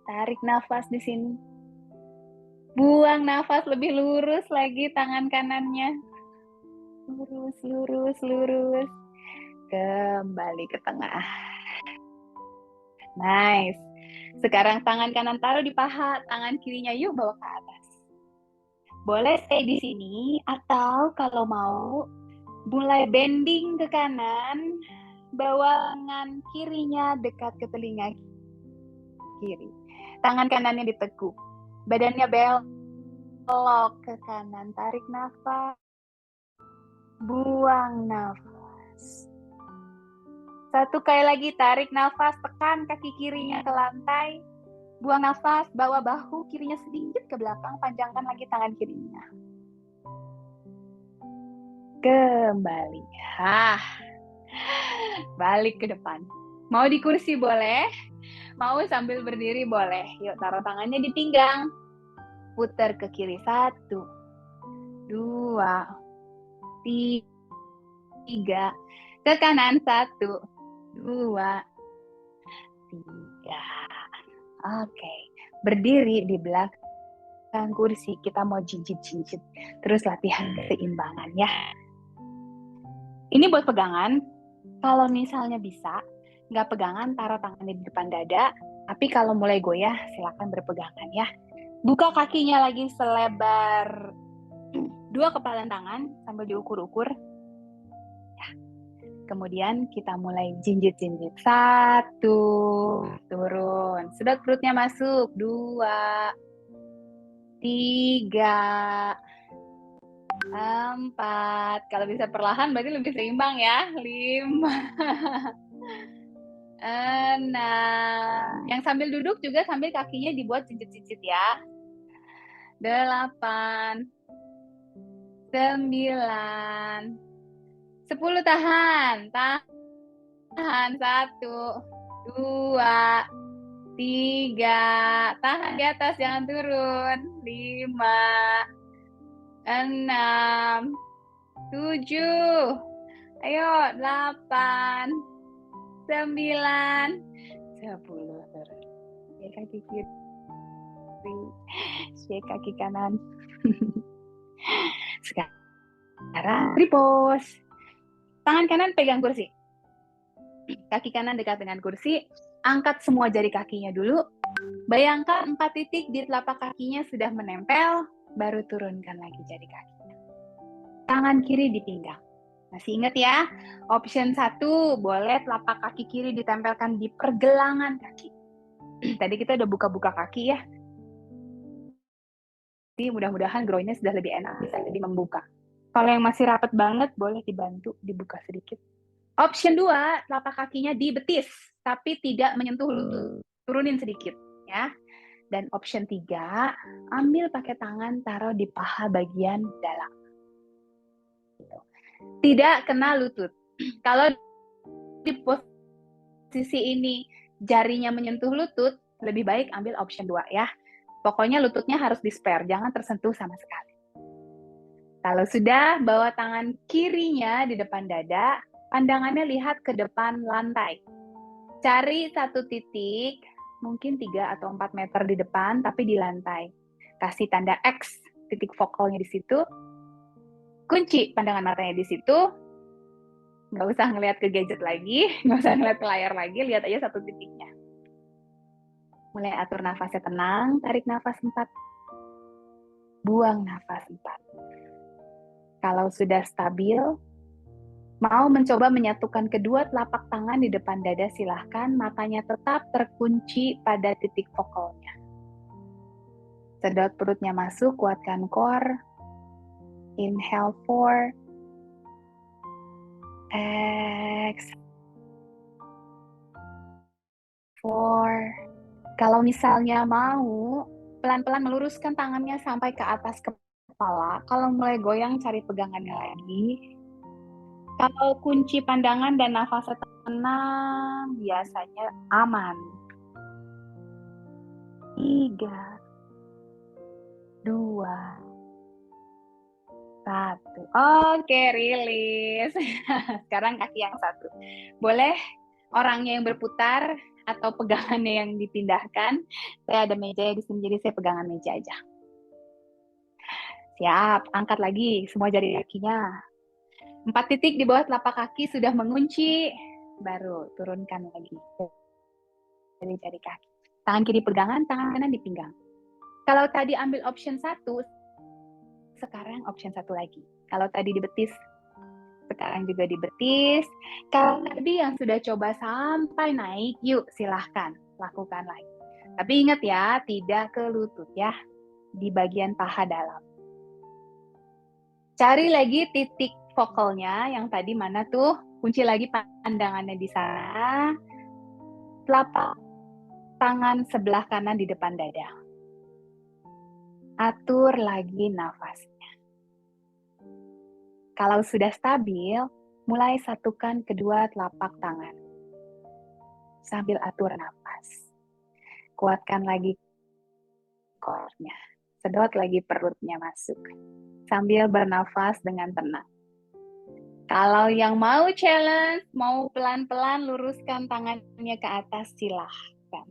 Tarik nafas di sini. Buang nafas, lebih lurus lagi tangan kanannya. Lurus, lurus, lurus. Kembali ke tengah. Nice. Sekarang tangan kanan taruh di paha, tangan kirinya yuk bawa ke atas. Boleh stay di sini, atau kalau mau mulai bending ke kanan, bawa tangan kirinya dekat ke telinga kiri. Tangan kanannya ditekuk. Badannya belok ke kanan. Tarik nafas. Buang nafas. 1 kali lagi, tarik nafas. Tekan kaki kirinya ke lantai. Buang nafas. Bawa bahu kirinya sedikit ke belakang. Panjangkan lagi tangan kirinya. Kembali. Balik ke depan. Mau di kursi boleh. Mau sambil berdiri boleh. Yuk, taruh tangannya di pinggang. Putar ke kiri. 1, 2, 3. Ke kanan. 1, 2, 3. Oke. Berdiri di belakang kursi. Kita mau jinjit-jinjit. Terus latihan keseimbangan ya. Ini buat pegangan. Kalau misalnya bisa, nggak pegangan, taruh tangannya di depan dada. Tapi kalau mulai goyah, silakan berpegangan ya. Buka kakinya lagi selebar 2 kepalan tangan sambil diukur-ukur. Ya. Kemudian kita mulai jinjit-jinjit. 1, turun. Sedot perutnya masuk. 2, 3, 4. Kalau bisa perlahan berarti lebih seimbang ya. 5, 6. Yang sambil duduk juga sambil kakinya dibuat jinjit-jinjit ya. 8, 9, 10. Tahan. 1, 2, 3. Tahan di atas, jangan turun. 5, 6, 7. Ayo, 8, 9, 10. Turun. Ya, kaki kiri. Shake kaki kanan. Sekarang repose. Tangan kanan pegang kursi. Kaki kanan dekat dengan kursi. Angkat semua jari kakinya dulu. Bayangkan 4 titik di telapak kakinya sudah menempel. Baru turunkan lagi jari kakinya. Tangan kiri di pinggang. Masih ingat ya? Option 1, boleh telapak kaki kiri ditempelkan di pergelangan kaki. Tadi kita udah buka-buka kaki ya. Jadi mudah-mudahan groinnya sudah lebih enak, bisa lebih membuka. Kalau yang masih rapat banget, boleh dibantu dibuka sedikit. Option 2, telapak kakinya di betis, tapi tidak menyentuh lutut. Turunin sedikit ya. Dan option 3, ambil pakai tangan, taruh di paha bagian dalam. Tidak kena lutut. Kalau di posisi ini jarinya menyentuh lutut, lebih baik ambil option 2 ya. Pokoknya lututnya harus di-spare, jangan tersentuh sama sekali. Kalau sudah, bawa tangan kirinya di depan dada, pandangannya lihat ke depan lantai. Cari satu titik, mungkin 3 atau 4 meter di depan, tapi di lantai. Kasih tanda X, titik fokalnya di situ. Kunci pandangan matanya di situ. Nggak usah ngelihat ke gadget lagi, nggak usah ngelihat ke layar lagi, lihat aja satu titiknya. Mulai atur nafasnya tenang, tarik nafas 4. Buang nafas 4. Kalau sudah stabil, mau mencoba menyatukan kedua telapak tangan di depan dada, silahkan. Matanya tetap terkunci pada titik fokalnya. Sedot perutnya masuk, kuatkan core. Inhale 4. Exhale 4. Kalau misalnya mau, pelan-pelan meluruskan tangannya sampai ke atas kepala. Kalau mulai goyang, cari pegangannya lagi. Kalau kunci pandangan dan nafas tenang, biasanya aman. 3, 2, 1. Oke, rilis. Sekarang kaki yang satu. Boleh orangnya yang berputar atau pegangannya yang dipindahkan. Saya ada meja di sini, jadi saya pegangan meja aja. Siap, angkat lagi semua jari kakinya. 4 titik di bawah telapak kaki sudah mengunci. Baru turunkan lagi jari kaki. Tangan kiri pegangan, tangan kanan di pinggang. Kalau tadi ambil option 1, sekarang option 1 lagi. Kalau tadi di betis, sekarang juga di betis. Kalau tadi yang sudah coba sampai naik, yuk silahkan lakukan lagi. Tapi ingat ya, tidak ke lutut ya, di bagian paha dalam. Cari lagi titik fokalnya yang tadi mana tuh, kunci lagi pandangannya di sana. Telapak tangan sebelah kanan di depan dada. Atur lagi nafasnya. Kalau sudah stabil, mulai satukan kedua telapak tangan. Sambil atur nafas. Kuatkan lagi core-nya. Sedot lagi perutnya masuk. Sambil bernafas dengan tenang. Kalau yang mau challenge, mau pelan-pelan luruskan tangannya ke atas, silahkan.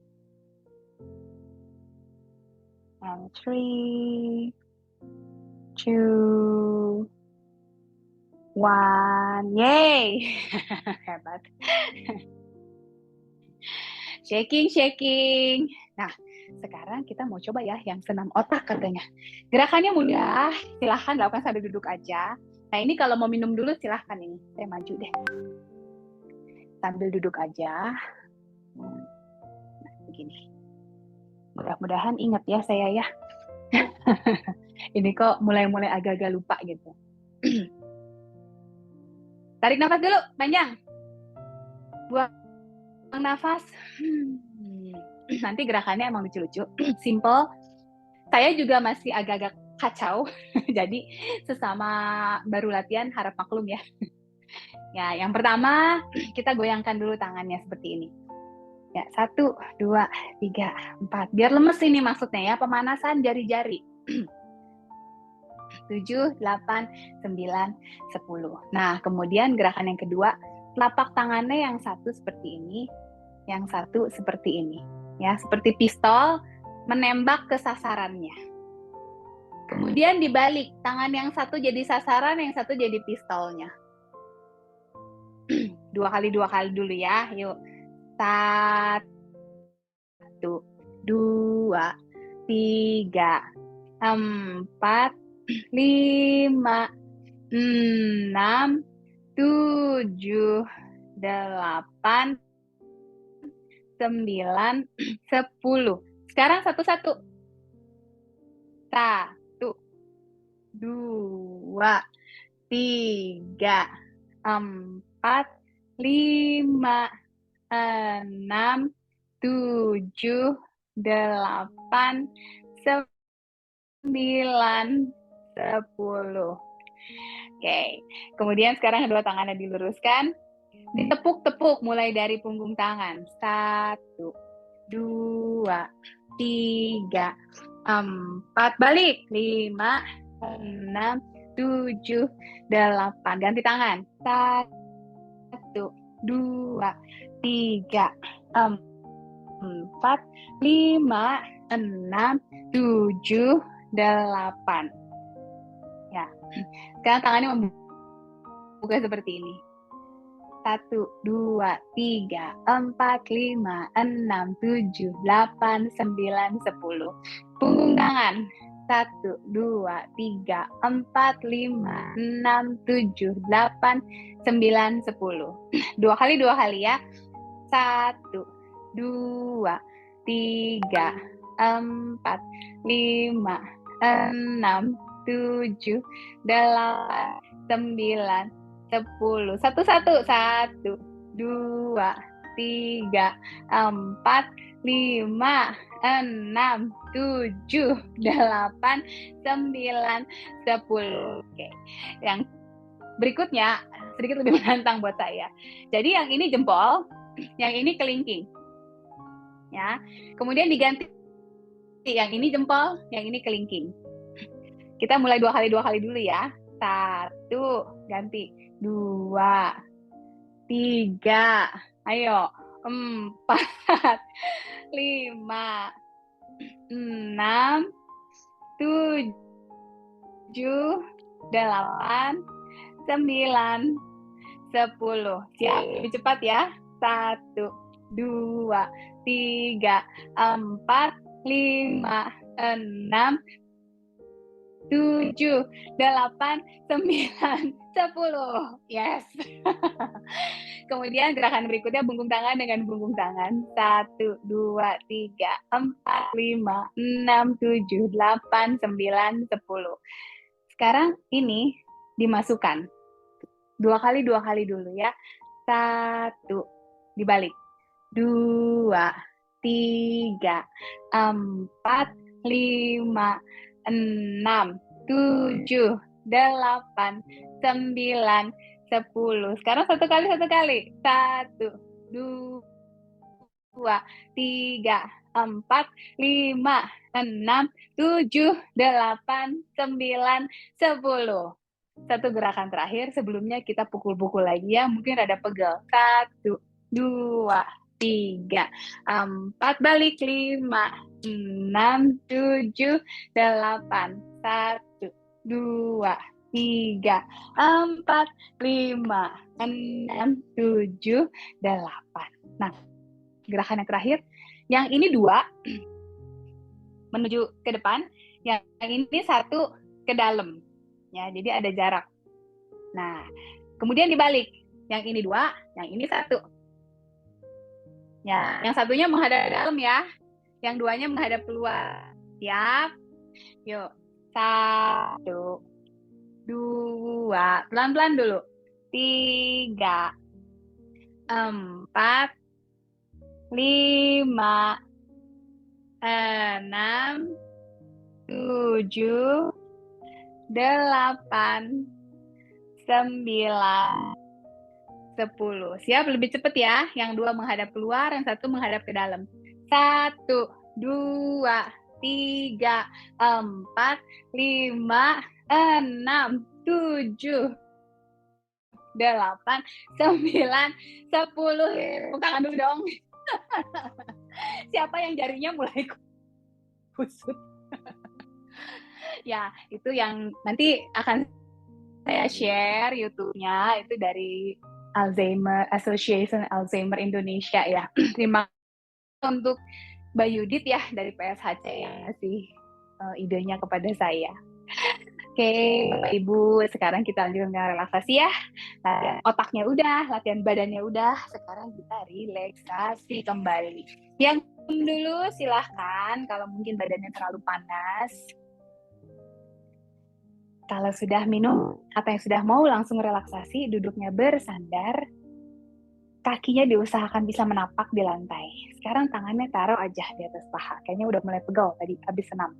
3, 2, 1, yay! Hebat. Shaking. Nah, sekarang kita mau coba ya yang senam otak katanya. Gerakannya mudah, silahkan lakukan sambil duduk aja. Nah, ini kalau mau minum dulu silahkan ini. Saya maju deh. Sambil duduk aja. Nah, begini. Mudah-mudahan ingat ya saya ya. Ini kok mulai agak-agak lupa gitu. Tarik nafas dulu, panjang. Buang nafas. Nanti gerakannya emang lucu-lucu. Simple. Saya juga masih agak-agak kacau. Jadi sesama baru latihan harap maklum ya. Ya, yang pertama kita goyangkan dulu tangannya seperti ini. Ya, 1, 2, 3, 4. Biar lemes ini maksudnya ya, pemanasan jari-jari. 7, 8, 9, 10. Nah, kemudian gerakan yang kedua, telapak tangannya yang satu seperti ini, yang satu seperti ini. Ya, seperti pistol menembak ke sasarannya. Kemudian dibalik, tangan yang satu jadi sasaran, yang satu jadi pistolnya. 2 kali dulu ya, yuk. 1, 2, 3, 4, 5, 6, 7, 8, 9, 10. Sekarang satu-satu. 1, 2, 3, 4, 5, 6, 7, 8, 9, 10. Oke, kemudian sekarang kedua tangannya diluruskan. Ditepuk-tepuk mulai dari punggung tangan. 1, 2, 3, 4, balik. 5, 6, 7, 8. Ganti tangan. 1, 2, 3, 4, 5, 6, 7, 8. Ya. Sekarang tangannya membuka seperti ini. 1, 2, 3, 4, 5, 6, 7, 8, 9, 10. Punggung tangan. 1, 2, 3, 4, 5, 6, 7, 8, 9, 10. Dua kali ya. 1, 2, 3, 4, 5, 6, 7, 8, 9, 10. Satu-satu. 1, 2, 3, 4, 5, 6, 7, 8, 9, 10. Oke. Yang berikutnya sedikit lebih menantang buat saya. Jadi yang ini jempol, yang ini kelingking. Ya. Kemudian diganti yang ini jempol, yang ini kelingking. Kita mulai dua kali dulu ya. 1, ganti. 2, 3, ayo. 4, 5, 6, 7, 8, 9, 10. Siap, lebih cepat ya. 1, 2, 3, 4, 5, 6, 7, 8, 9, 10. Yes. Kemudian gerakan berikutnya bungkung tangan dengan bungkung tangan. 1, 2, 3, 4, 5, 6, 7, 8, 9, 10. Sekarang ini dimasukkan. Dua kali dulu ya. 1, dibalik. 2, 3, 4, 5, 6, 7, 8, 9, 10. Sekarang satu kali. 1, 2, 3, 4, 5, 6, 7, 8, 9, 10. Satu gerakan terakhir sebelumnya kita pukul-pukul lagi ya, mungkin ada pegel. 1, 2, 3, 4, balik. 5, 6, 7, 8. 1, 2, 3, 4, 5, 6, 7, 8. Nah, gerakan yang terakhir, yang ini 2 menuju ke depan, yang ini 1 ke dalam. Ya, jadi ada jarak. Nah, kemudian dibalik. Yang ini 2, yang ini 1. Ya, yang satunya menghadap ke dalam ya. Yang 2-nya menghadap keluar. Siap? Yuk. 1, 2, pelan-pelan dulu. 3, 4, 5, 6, 7, 8, 9, 10. Siap? Lebih cepat ya. Yang 2 menghadap keluar, yang 1 menghadap ke dalam. 1, 2, 3, 4, 5, 6, 7, 8, 9, 10. Tepuk tangan dulu dong. Siapa yang jarinya mulai kusut? Ya, itu yang nanti akan saya share YouTube-nya, itu dari Alzheimer Association Alzheimer Indonesia ya. Terima kasih untuk Mbak Yudit ya dari PSHC yang ngasih idenya kepada saya. Oke, Bapak Ibu, sekarang kita lanjut dengan relaksasi ya. Latihan otaknya udah, latihan badannya udah, sekarang kita relaksasi kembali. Yang dulu silahkan, kalau mungkin badannya terlalu panas. Kalau sudah minum atau yang sudah mau langsung relaksasi, duduknya bersandar, kakinya diusahakan bisa menapak di lantai. Sekarang tangannya taruh aja di atas paha. Kayaknya udah mulai pegal tadi habis senam.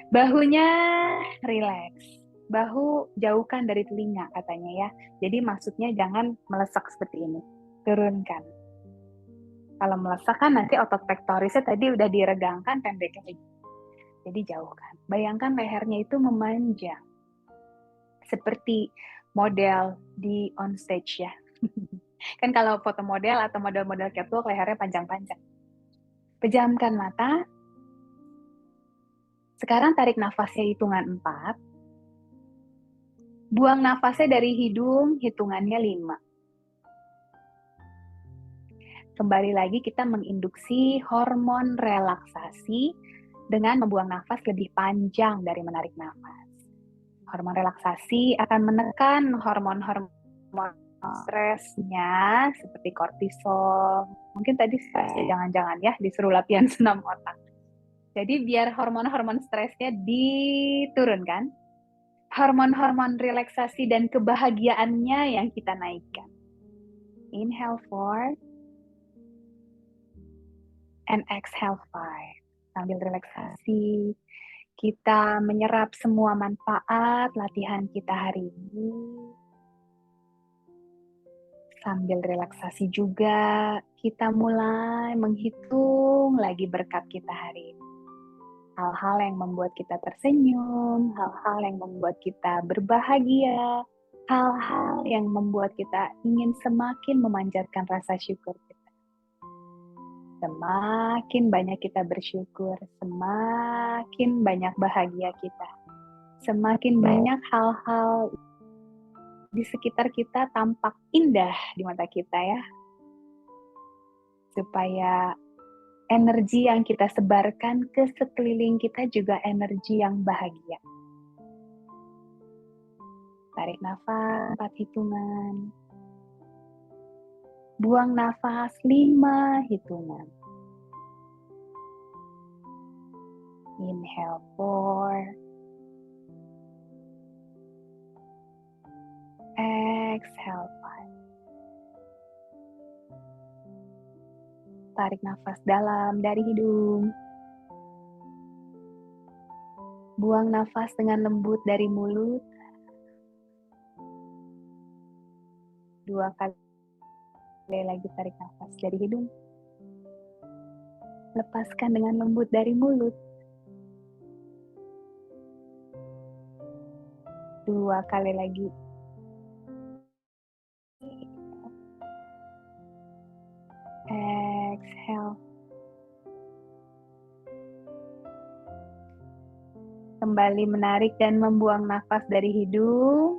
Bahunya rileks. Bahu jauhkan dari telinga katanya ya. Jadi maksudnya jangan melesak seperti ini. Turunkan. Kalau melesak kan nanti otot pektorisnya tadi udah diregangkan, pendeknya. Jadi jauhkan. Bayangkan lehernya itu memanjang. Seperti model di on stage ya. Kan kalau foto model atau model-model catwalk lehernya panjang-panjang. Pejamkan mata. Sekarang tarik nafasnya hitungan 4. Buang nafasnya dari hidung hitungannya 5. Kembali lagi kita menginduksi hormon relaksasi dengan membuang nafas lebih panjang dari menarik nafas. Hormon relaksasi akan menekan hormon-hormon stresnya seperti kortisol. Mungkin tadi stresnya jangan-jangan ya disuruh latihan senam otak. Jadi biar hormon-hormon stresnya diturunkan, hormon-hormon relaksasi dan kebahagiaannya yang kita naikkan. Inhale 4 and exhale 5. Sambil relaksasi, kita menyerap semua manfaat latihan kita hari ini. Sambil relaksasi juga, kita mulai menghitung lagi berkat kita hari ini. Hal-hal yang membuat kita tersenyum, hal-hal yang membuat kita berbahagia, hal-hal yang membuat kita ingin semakin memanjatkan rasa syukur kita. Semakin banyak kita bersyukur, semakin banyak bahagia kita. Semakin banyak hal-hal di sekitar kita tampak indah di mata kita ya. Supaya energi yang kita sebarkan ke sekeliling kita juga energi yang bahagia. Tarik nafas 4 hitungan. Buang nafas 5 hitungan. Inhale 4. Exhale 5. Tarik nafas dalam dari hidung. Buang nafas dengan lembut dari mulut. 2 kali lagi tarik nafas dari hidung. Lepaskan dengan lembut dari mulut. 2 kali lagi. Exhale. Kembali menarik dan membuang nafas dari hidung.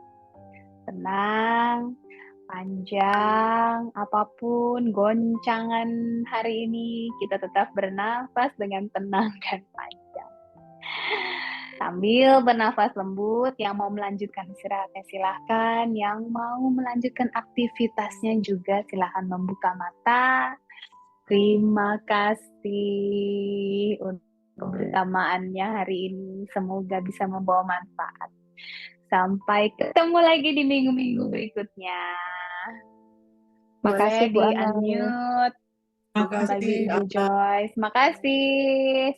Tenang, panjang, apapun goncangan hari ini, kita tetap bernafas dengan tenang dan panjang. Sambil bernafas lembut, yang mau melanjutkan istirahatnya silahkan, yang mau melanjutkan aktivitasnya juga silahkan membuka mata. Terima kasih untuk kebersamaannya hari ini. Semoga bisa membawa manfaat. Sampai ketemu lagi di minggu-minggu berikutnya. Boleh Makasih Bu Ana. di-unmute. Makasih, Bagi Ibu Joyce. Makasih.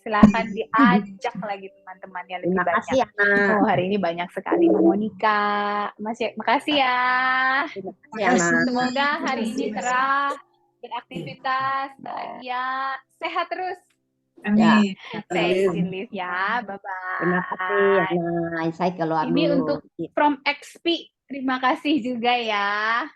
Silakan diajak lagi teman-temannya lebih Terima kasih banyak. Ana. Oh, hari ini banyak sekali Bu Monika. Makasih ya. Terima kasih Ana. Semoga hari ini cerah, beraktivitas, bahagia, sehat terus. Amin. Stay safe ya. Bye-bye. Terima kasih Ana. Saya keluar Ini dulu. untuk From XP. Terima kasih juga ya.